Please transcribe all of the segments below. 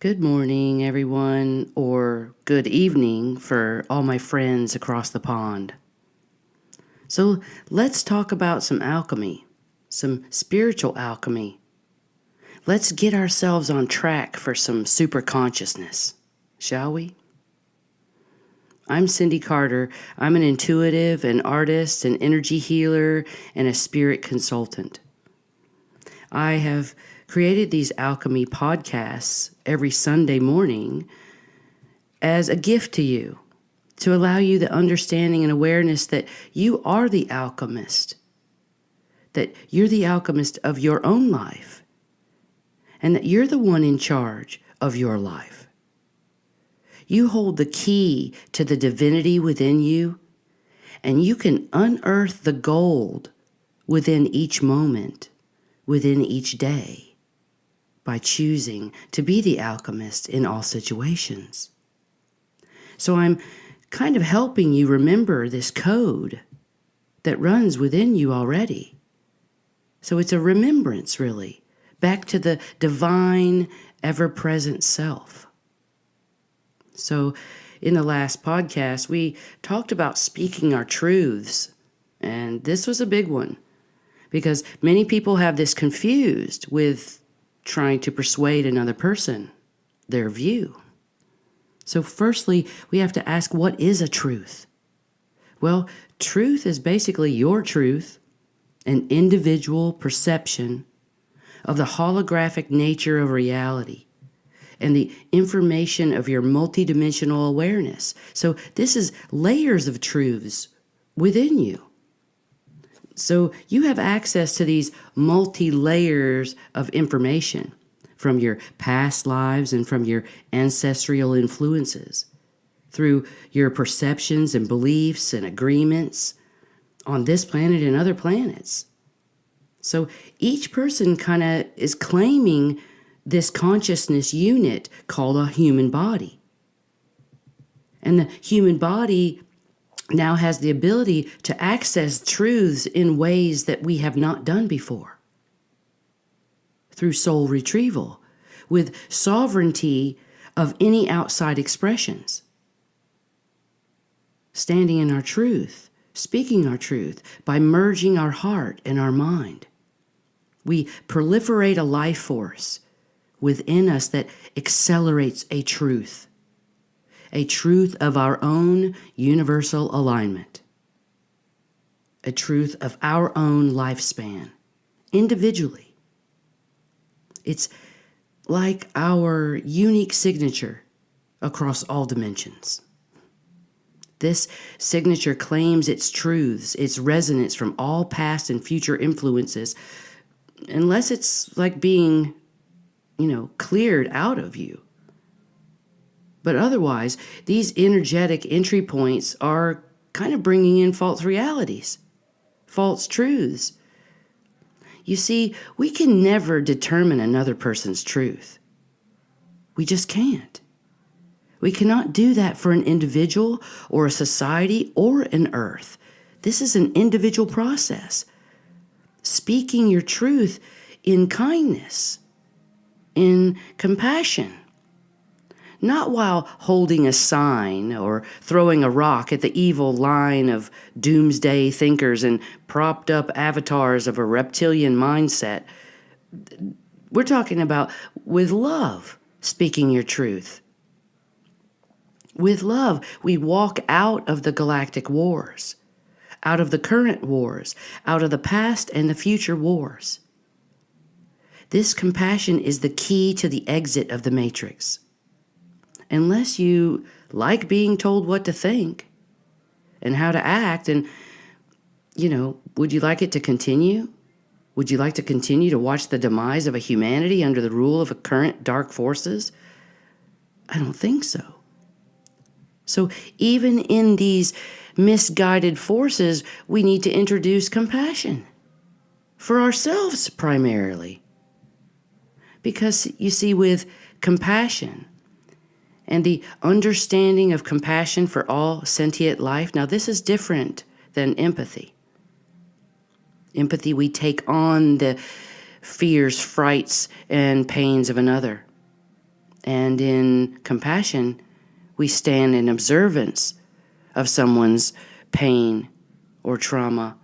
Good morning, everyone, or good evening for all my friends across the pond. So let's talk about some alchemy, some spiritual alchemy. Let's get ourselves on track for some super consciousness, shall we? I'm Cindy Carter. I'm an intuitive, an artist, an energy healer, and a spirit consultant. I have created these alchemy podcasts every Sunday morning as a gift to you, to allow you the understanding and awareness that you are the alchemist, that you're the alchemist of your own life, and that you're the one in charge of your life. You hold the key to the divinity within you, and you can unearth the gold within each moment, within each day, by choosing to be the alchemist in all situations. So I'm kind of helping you remember this code that runs within you already. So it's a remembrance, really, back to the divine, ever-present self. So in the last podcast, we talked about speaking our truths, and this was a big one because many people have this confused with trying to persuade another person, their view. So firstly, we have to ask, what is a truth? Well, truth is basically your truth, an individual perception of the holographic nature of reality and the information of your multidimensional awareness. So this is layers of truths within you. So you have access to these multi-layers of information from your past lives and from your ancestral influences, through your perceptions and beliefs and agreements on this planet and other planets. So each person kind of is claiming this consciousness unit called a human body. And the human body now has the ability to access truths in ways that we have not done before. Through soul retrieval, with sovereignty of any outside expressions. Standing in our truth, speaking our truth, by merging our heart and our mind. We proliferate a life force within us that accelerates a truth of our own universal alignment, a truth of our own lifespan, individually. It's like our unique signature across all dimensions. This signature claims its truths, its resonance from all past and future influences, unless it's like being, cleared out of you. But otherwise, these energetic entry points are kind of bringing in false realities, false truths. You see, we can never determine another person's truth. We just can't. We cannot do that for an individual or a society or an earth. This is an individual process. Speaking your truth in kindness, in compassion. Not while holding a sign or throwing a rock at the evil line of doomsday thinkers and propped up avatars of a reptilian mindset. We're talking about with love, speaking your truth. With love, we walk out of the galactic wars, out of the current wars, out of the past and the future wars. This compassion is the key to the exit of the matrix. Unless you like being told what to think and how to act, and, would you like it to continue? Would you like to continue to watch the demise of a humanity under the rule of current dark forces? I don't think so. So even in these misguided forces, we need to introduce compassion for ourselves primarily. Because, you see, with compassion, and the understanding of compassion for all sentient life. Now, this is different than empathy. Empathy, we take on the fears, frights, and pains of another. And in compassion, we stand in observance of someone's pain or trauma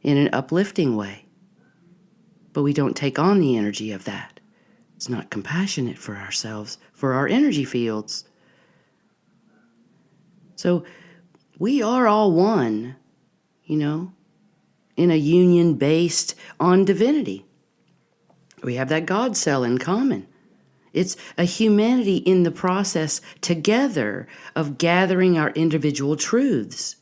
in an uplifting way. But we don't take on the energy of that. It's not compassionate for ourselves, for our energy fields. So we are all one, in a union based on divinity. We have that God cell in common. It's a humanity in the process together of gathering our individual truths.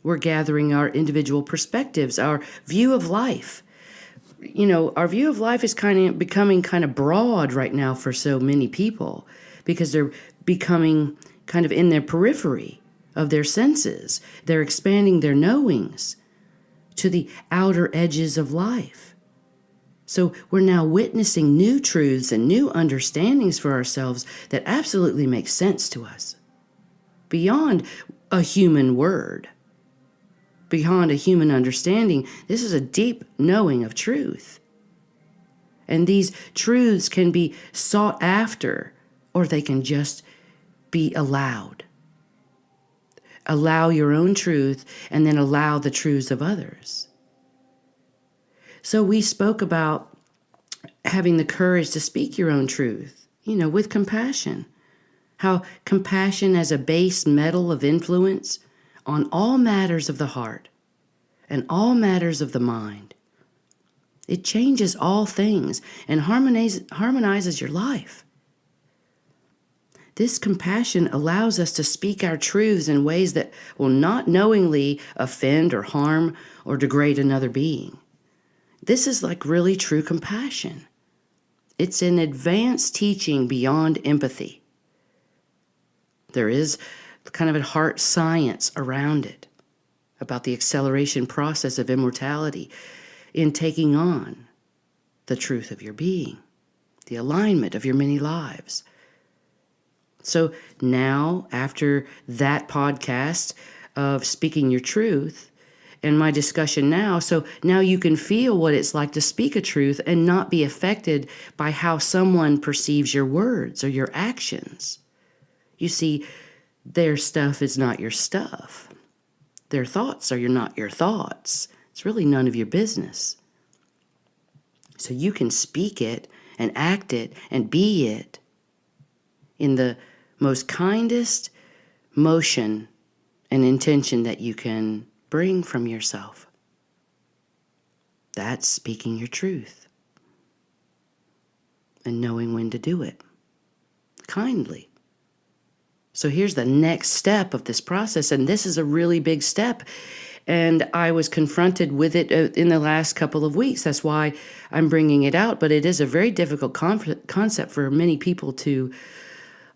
We're gathering our individual perspectives, our view of life. Our view of life is becoming kind of broad right now for so many people because they're becoming kind of in their periphery of their senses. They're expanding their knowings to the outer edges of life. So we're now witnessing new truths and new understandings for ourselves that absolutely make sense to us. Beyond a human word, beyond a human understanding, this is a deep knowing of truth. And these truths can be sought after, or they can just be allowed. Allow your own truth, and then allow the truths of others. So we spoke about having the courage to speak your own truth, with compassion. How compassion as a base metal of influence on all matters of the heart and all matters of the mind. It changes all things and harmonizes your life. This compassion allows us to speak our truths in ways that will not knowingly offend or harm or degrade another being. This is like really true compassion. It's an advanced teaching beyond empathy. There is kind of a heart science around it about the acceleration process of immortality in taking on the truth of your being, the alignment of your many lives. So now, after that podcast of speaking your truth, and my discussion now, so now you can feel what it's like to speak a truth and not be affected by how someone perceives your words or your actions. You see, their stuff is not your stuff. Their thoughts are not your thoughts. It's really none of your business. So you can speak it and act it and be it in the most kindest motion and intention that you can bring from yourself. That's speaking your truth and knowing when to do it kindly. So here's the next step of this process, and this is a really big step, and I was confronted with it in the last couple of weeks. That's why I'm bringing it out, but it is a very difficult concept for many people to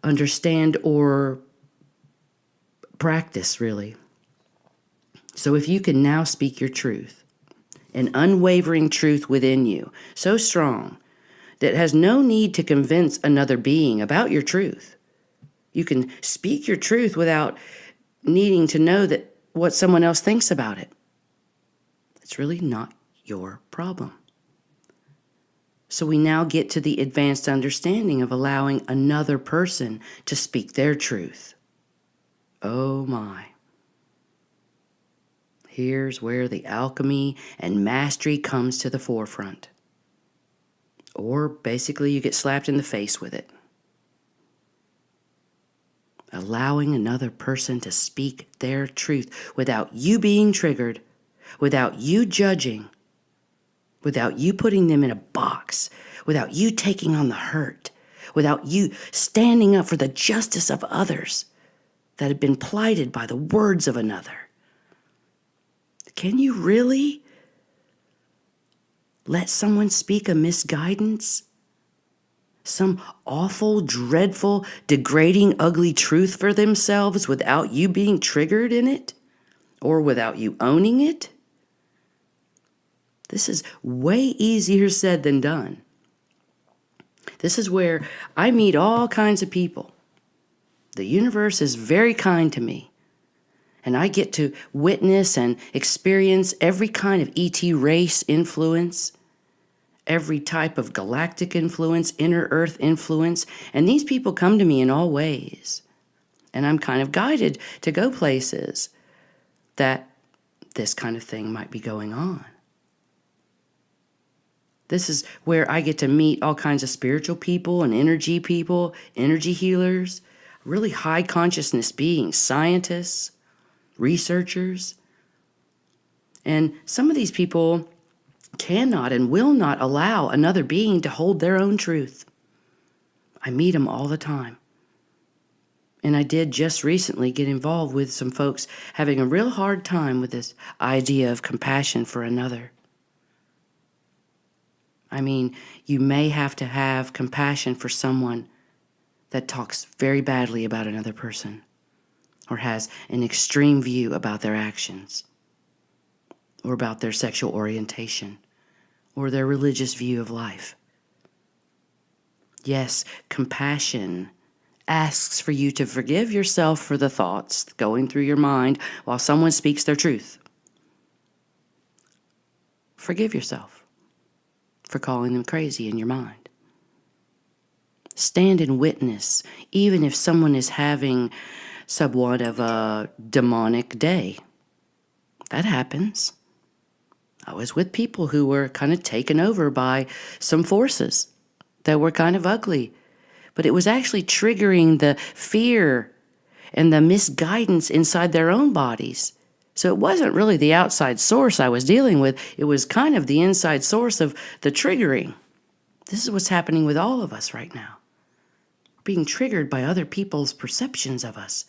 understand or practice, really. So if you can now speak your truth, an unwavering truth within you, so strong that it has no need to convince another being about your truth. You can speak your truth without needing to know that what someone else thinks about it. It's really not your problem. So we now get to the advanced understanding of allowing another person to speak their truth. Oh my. Here's where the alchemy and mastery comes to the forefront. Or basically you get slapped in the face with it. Allowing another person to speak their truth without you being triggered, without you judging, without you putting them in a box, without you taking on the hurt, without you standing up for the justice of others that have been plighted by the words of another. Can you really let someone speak a misguidance? Some awful, dreadful, degrading, ugly truth for themselves without you being triggered in it? Or without you owning it? This is way easier said than done. This is where I meet all kinds of people. The universe is very kind to me. And I get to witness and experience every kind of ET race influence every type of galactic influence, inner earth influence, and these people come to me in all ways. And I'm kind of guided to go places that this kind of thing might be going on. This is where I get to meet all kinds of spiritual people and energy people, energy healers, really high consciousness beings, scientists, researchers. And some of these people cannot and will not allow another being to hold their own truth. I meet them all the time. And I did just recently get involved with some folks having a real hard time with this idea of compassion for another. I mean, you may have to have compassion for someone that talks very badly about another person or has an extreme view about their actions or about their sexual orientation or their religious view of life. Yes, compassion asks for you to forgive yourself for the thoughts going through your mind while someone speaks their truth. Forgive yourself for calling them crazy in your mind. Stand and witness, even if someone is having somewhat of a demonic day. That happens. I was with people who were kind of taken over by some forces that were kind of ugly. But it was actually triggering the fear and the misguidance inside their own bodies. So it wasn't really the outside source I was dealing with. It was kind of the inside source of the triggering. This is what's happening with all of us right now. We're being triggered by other people's perceptions of us,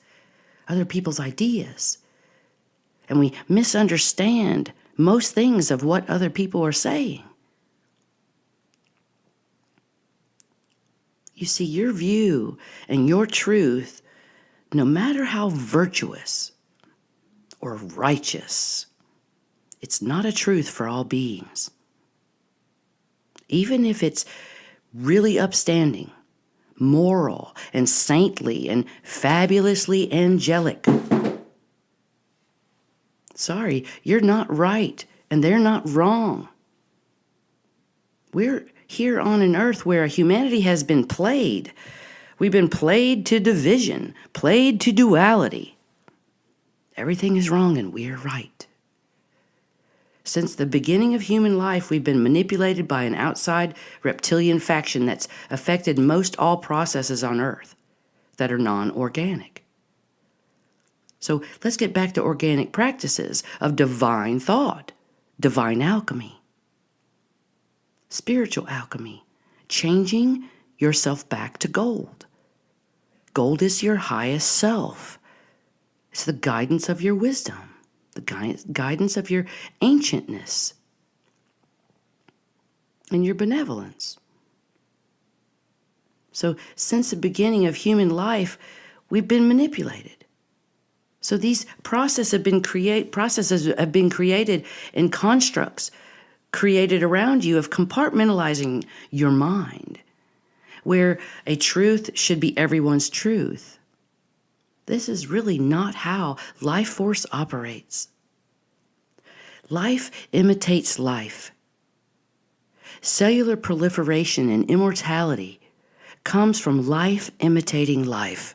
other people's ideas. And we misunderstand most things of what other people are saying. You see, your view and your truth, no matter how virtuous or righteous, it's not a truth for all beings. Even if it's really upstanding, moral, and saintly, and fabulously angelic. Sorry, you're not right, and they're not wrong. We're here on an earth where humanity has been played. We've been played to division, played to duality. Everything is wrong and we're right. Since the beginning of human life, we've been manipulated by an outside reptilian faction that's affected most all processes on earth that are non-organic. So let's get back to organic practices of divine thought, divine alchemy. Spiritual alchemy, changing yourself back to gold. Gold is your highest self. It's the guidance of your wisdom, the guidance of your ancientness, and your benevolence. So since the beginning of human life, we've been manipulated. So these processes have been created in constructs created around you of compartmentalizing your mind, where a truth should be everyone's truth. This is really not how life force operates. Life imitates life. Cellular proliferation and immortality comes from life imitating life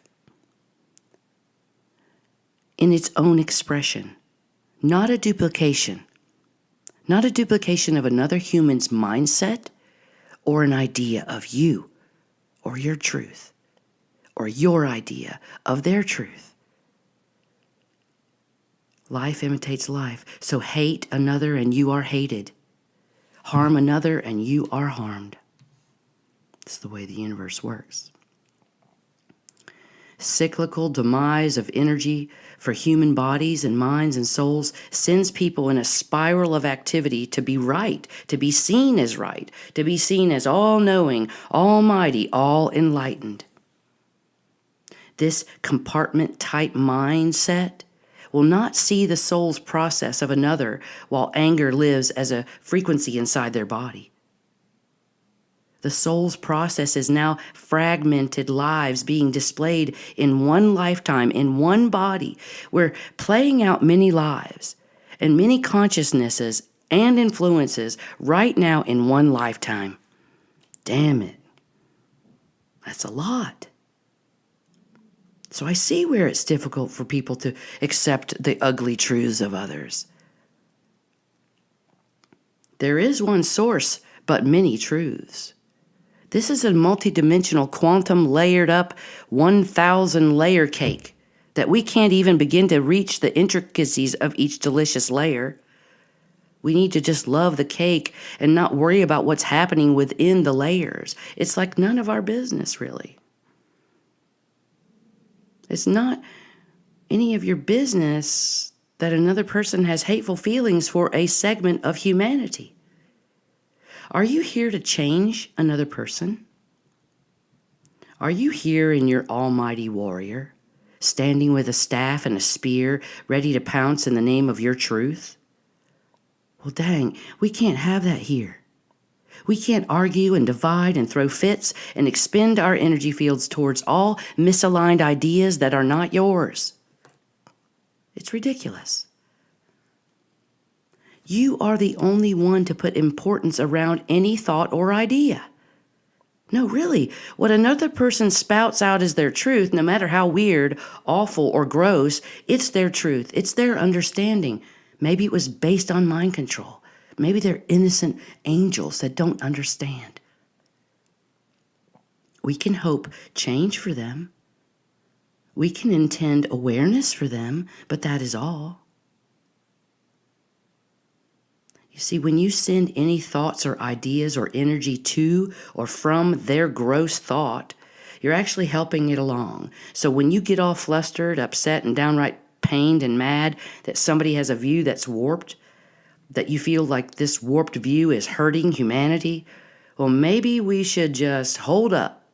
in its own expression, not a duplication. Not a duplication of another human's mindset or an idea of you or your truth or your idea of their truth. Life imitates life, so hate another and you are hated. Harm another and you are harmed. It's the way the universe works. Cyclical demise of energy for human bodies and minds and souls sends people in a spiral of activity to be right, to be seen as right, to be seen as all-knowing, almighty, all-enlightened. This compartment-type mindset will not see the soul's process of another while anger lives as a frequency inside their body. The soul's process is now fragmented lives being displayed in one lifetime, in one body. We're playing out many lives and many consciousnesses and influences right now in one lifetime. Damn it. That's a lot. So I see where it's difficult for people to accept the ugly truths of others. There is one source, but many truths. This is a multidimensional, quantum, layered up, 1,000 layer cake that we can't even begin to reach the intricacies of each delicious layer. We need to just love the cake and not worry about what's happening within the layers. It's like none of our business, really. It's not any of your business that another person has hateful feelings for a segment of humanity. Are you here to change another person? Are you here in your almighty warrior, standing with a staff and a spear, ready to pounce in the name of your truth? Well, dang, we can't have that here. We can't argue and divide and throw fits and expend our energy fields towards all misaligned ideas that are not yours. It's ridiculous. You are the only one to put importance around any thought or idea. No, really, what another person spouts out as their truth, no matter how weird, awful, or gross, it's their truth. It's their understanding. Maybe it was based on mind control. Maybe they're innocent angels that don't understand. We can hope change for them. We can intend awareness for them, but that is all. You see, when you send any thoughts or ideas or energy to or from their gross thought, you're actually helping it along. So when you get all flustered, upset, and downright pained and mad that somebody has a view that's warped, that you feel like this warped view is hurting humanity, well, maybe we should just hold up.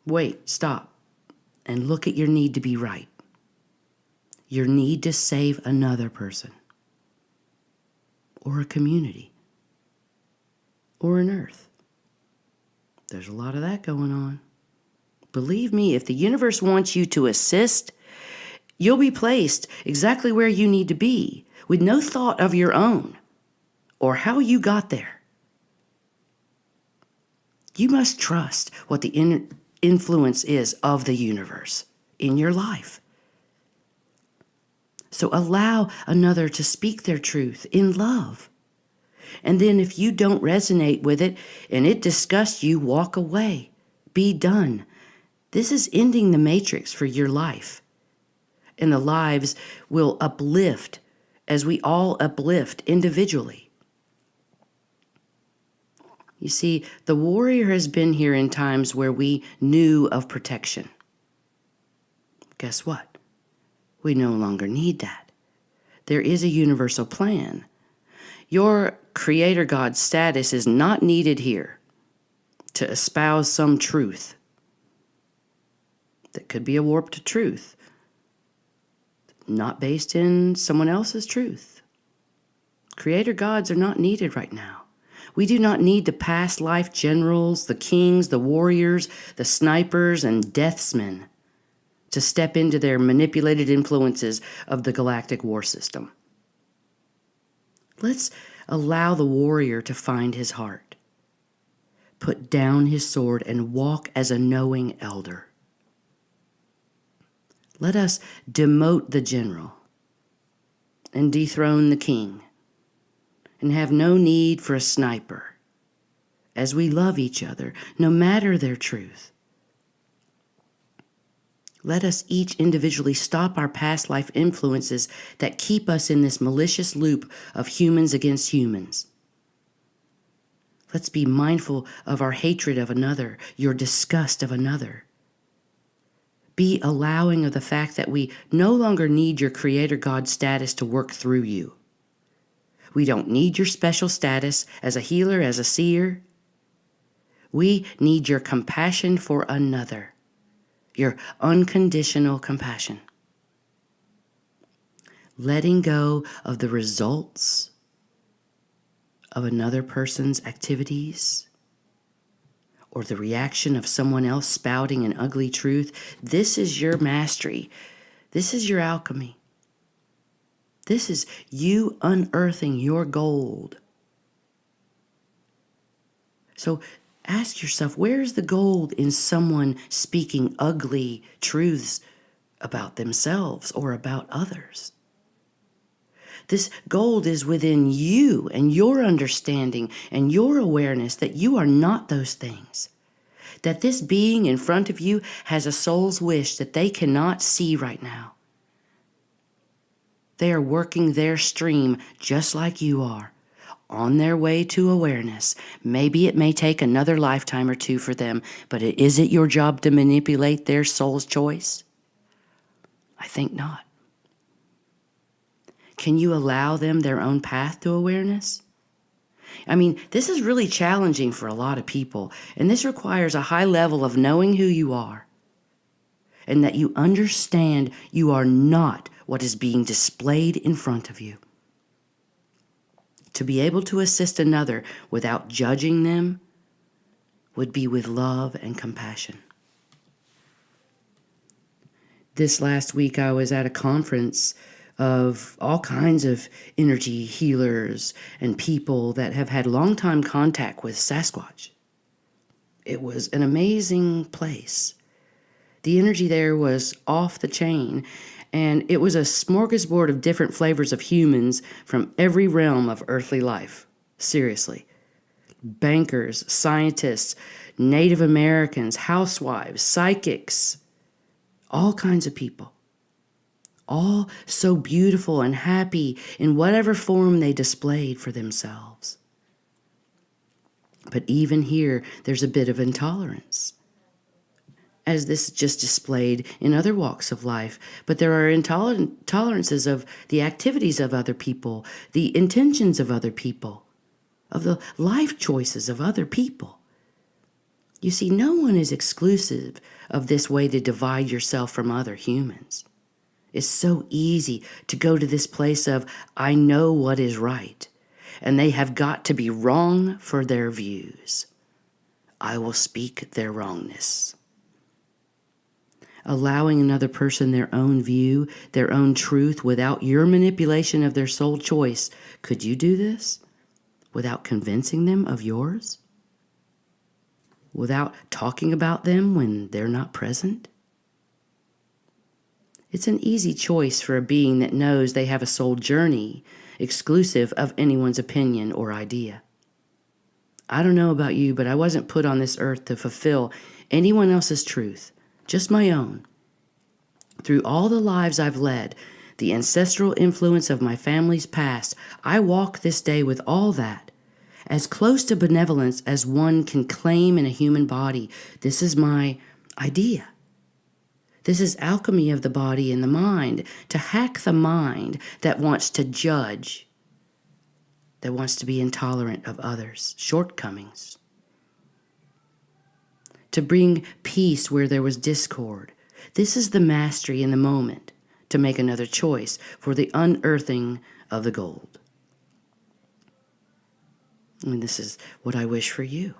Wait, stop, and look at your need to be right. Your need to save another person, or a community, or an earth. There's a lot of that going on. Believe me, if the universe wants you to assist, you'll be placed exactly where you need to be, with no thought of your own, or how you got there. You must trust what the influence is of the universe in your life. So allow another to speak their truth in love. And then if you don't resonate with it and it disgusts you, walk away. Be done. This is ending the matrix for your life. And the lives will uplift as we all uplift individually. You see, the warrior has been here in times where we knew of protection. Guess what? We no longer need that. There is a universal plan. Your Creator God status is not needed here to espouse some truth that could be a warped truth, not based in someone else's truth. Creator gods are not needed right now. We do not need the past life generals, the kings, the warriors, the snipers, and deathsmen to step into their manipulated influences of the galactic war system. Let's allow the warrior to find his heart, put down his sword, and walk as a knowing elder. Let us demote the general and dethrone the king, and have no need for a sniper, as we love each other, no matter their truth. Let us each individually stop our past life influences that keep us in this malicious loop of humans against humans. Let's be mindful of our hatred of another, your disgust of another. Be allowing of the fact that we no longer need your Creator God status to work through you. We don't need your special status as a healer, as a seer. We need your compassion for another, your unconditional compassion. Letting go of the results of another person's activities or the reaction of someone else spouting an ugly truth. This is your mastery. This is your alchemy. This is you unearthing your gold. So ask yourself, where's the gold in someone speaking ugly truths about themselves or about others? This gold is within you and your understanding and your awareness that you are not those things. That this being in front of you has a soul's wish that they cannot see right now. They are working their stream just like you are, on their way to awareness. Maybe it may take another lifetime or two for them, but is it your job to manipulate their soul's choice? I think not. Can you allow them their own path to awareness? I mean, this is really challenging for a lot of people, and this requires a high level of knowing who you are, and that you understand you are not what is being displayed in front of you. To be able to assist another without judging them would be with love and compassion. This last week I was at a conference of all kinds of energy healers and people that have had long-time contact with Sasquatch. It was an amazing place. The energy there was off the chain, and it was a smorgasbord of different flavors of humans from every realm of earthly life. Seriously. Bankers, scientists, Native Americans, housewives, psychics, all kinds of people. All so beautiful and happy in whatever form they displayed for themselves. But even here, there's a bit of intolerance, as this just displayed in other walks of life. But there are intolerances of the activities of other people, the intentions of other people, of the life choices of other people. You see, no one is exclusive of this way to divide yourself from other humans. It's so easy to go to this place of, I know what is right, and they have got to be wrong for their views. I will speak their wrongness. Allowing another person their own view, their own truth, without your manipulation of their soul choice. Could you do this without convincing them of yours? Without talking about them when they're not present? It's an easy choice for a being that knows they have a soul journey exclusive of anyone's opinion or idea. I don't know about you, but I wasn't put on this earth to fulfill anyone else's truth, just my own. Through all the lives I've led, the ancestral influence of my family's past, I walk this day with all that, as close to benevolence as one can claim in a human body. This is my idea. This is alchemy of the body and the mind, to hack the mind that wants to judge, that wants to be intolerant of others' shortcomings, to bring peace where there was discord. This is the mastery in the moment, to make another choice for the unearthing of the gold. And this is what I wish for you.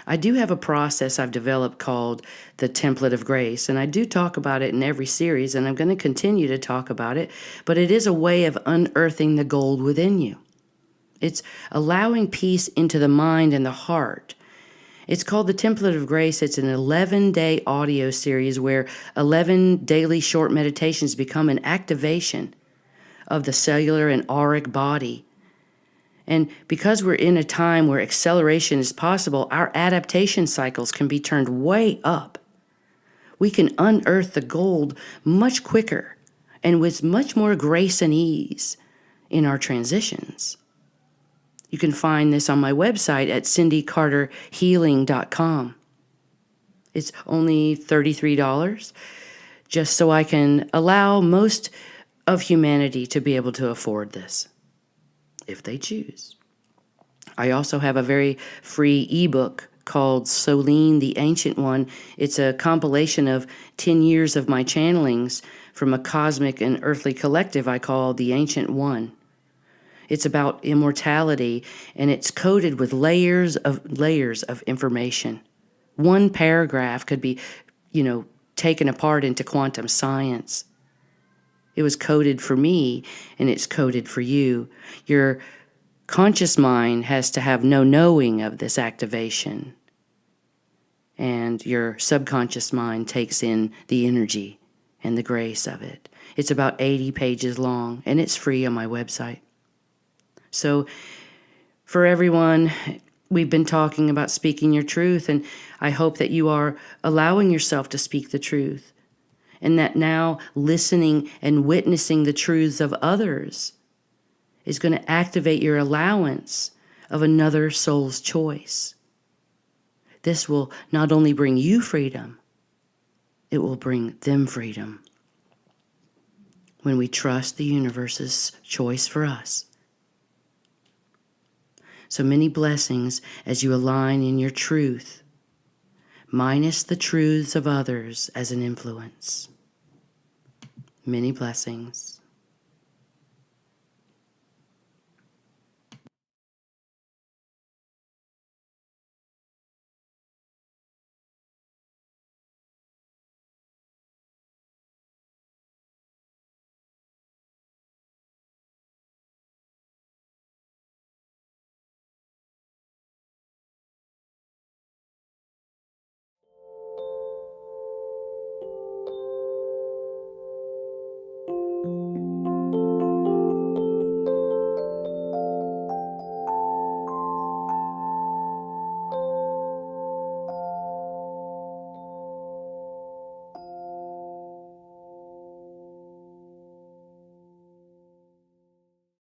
I do have a process I've developed called the Template of Grace, and I do talk about it in every series, and I'm going to continue to talk about it, but it is a way of unearthing the gold within you. It's allowing peace into the mind and the heart. It's called the Template of Grace. It's an 11-day audio series where 11 daily short meditations become an activation of the cellular and auric body. And because we're in a time where acceleration is possible, our adaptation cycles can be turned way up. We can unearth the gold much quicker and with much more grace and ease in our transitions. You can find this on my website at cindycarterhealing.com. It's only $33, just so I can allow most of humanity to be able to afford this, if they choose. I also have a very free ebook called Solene the Ancient One. It's a compilation of 10 years of my channelings from a cosmic and earthly collective I call the Ancient One. It's about immortality, and it's coated with layers of information. One paragraph could be, taken apart into quantum science. It was coded for me, and it's coded for you. Your conscious mind has to have no knowing of this activation, and your subconscious mind takes in the energy and the grace of it. It's about 80 pages long, and it's free on my website. So for everyone, we've been talking about speaking your truth, and I hope that you are allowing yourself to speak the truth, and that now listening and witnessing the truths of others is going to activate your allowance of another soul's choice. This will not only bring you freedom, it will bring them freedom when we trust the universe's choice for us. So many blessings as you align in your truth, minus the truths of others as an influence. Many blessings.